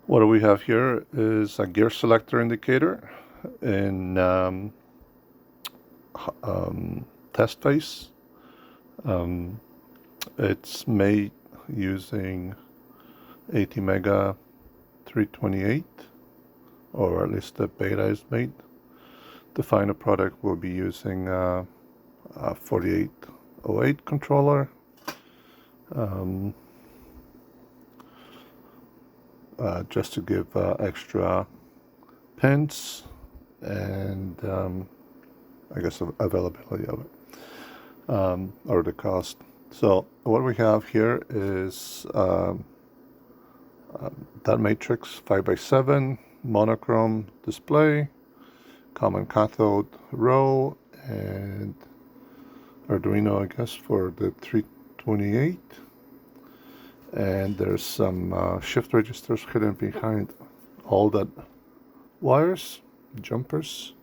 What we have here is a gear selector indicator in test phase. Um, it's made using ATmega 328, or at least the beta is made. The final product will be using a 4808 controller. Just to give extra pins and I guess availability of it, or the cost. So what we have here is that matrix 5x7 monochrome display, common cathode row, and Arduino, I guess, for the 328. And there's some shift registers hidden behind all that wires, jumpers.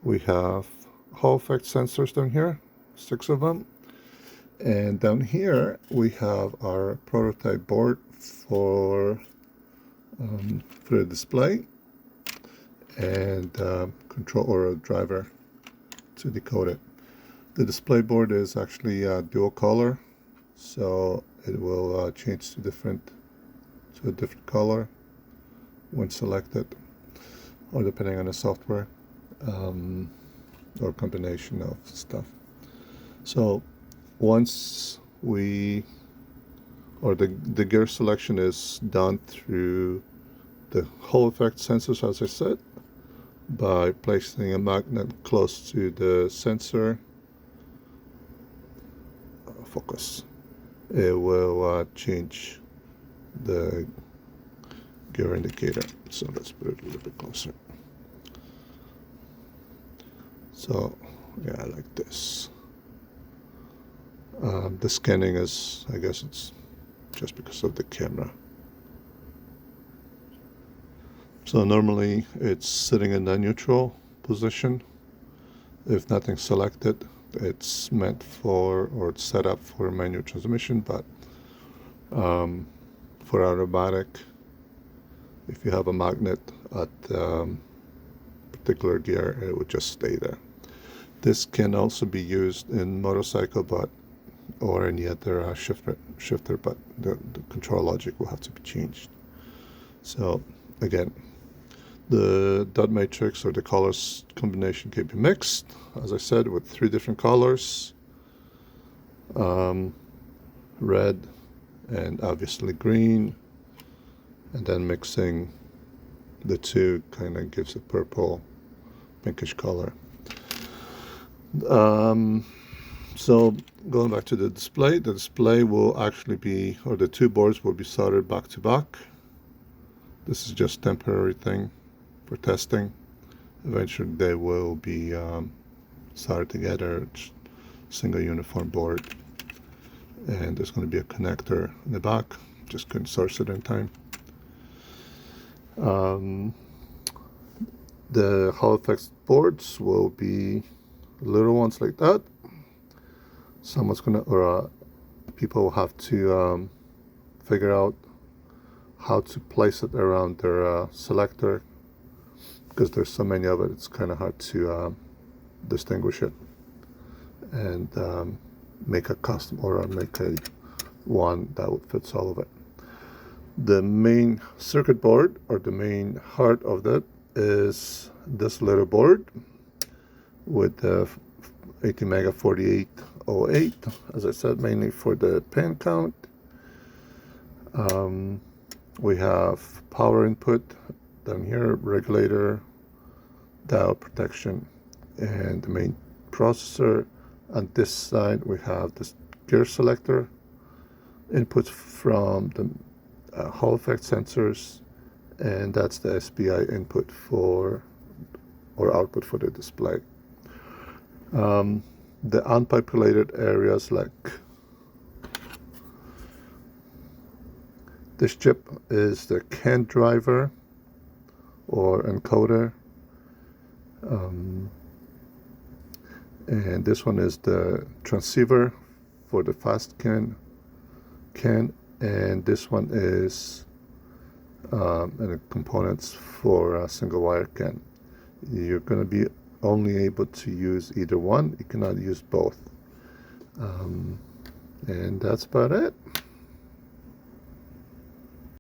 We have Hall effect sensors down here, 6 of them. And down here we have our prototype board for the display and control or a driver to decode it. The display board is actually dual color, so it will change to a different color when selected, or depending on the software or combination of stuff. So once the gear selection is done through the Hall effect sensors, as I said, by placing a magnet close to the sensor. Focus. It will change the gear indicator. So let's put it a little bit closer. So yeah, like this. The scanning is, I guess it's just because of the camera. So normally it's sitting in the neutral position. If nothing's selected, it's meant for, or it's set up for manual transmission, but for automatic, if you have a magnet at particular gear, it would just stay there. This can also be used in motorcycle, or any other shifter, but the control logic will have to be changed. So again, the dot matrix or the colors combination can be mixed, as I said, with 3 different colors, red and obviously green, and then mixing the two kind of gives a purple pinkish color. So going back to the display will actually be, or the 2 boards will be soldered back to back. This is just temporary thing for testing. Eventually they will be soldered together, single uniform board, and there's going to be a connector in the back. Just couldn't source it in time. The Hall effects boards will be little ones like that. Someone's gonna, or people will have to figure out how to place it around their selector, because there's so many of it, it's kind of hard to distinguish it and make a custom, or make a one that fits all of it. The main circuit board, or the main heart of that, is this little board with the ATmega 4808, as I said, mainly for the pin count. We have power input down here, regulator, dial protection, and the main processor. On this side we have this gear selector, input from the Hall effect sensors, and that's the SPI input for, or output for the display. The unpopulated areas, like this chip, is the CAN driver or encoder, and this one is the transceiver for the fast CAN, and this one is and the components for a single wire CAN. You're going to be only able to use either one. You cannot use both. And that's about it.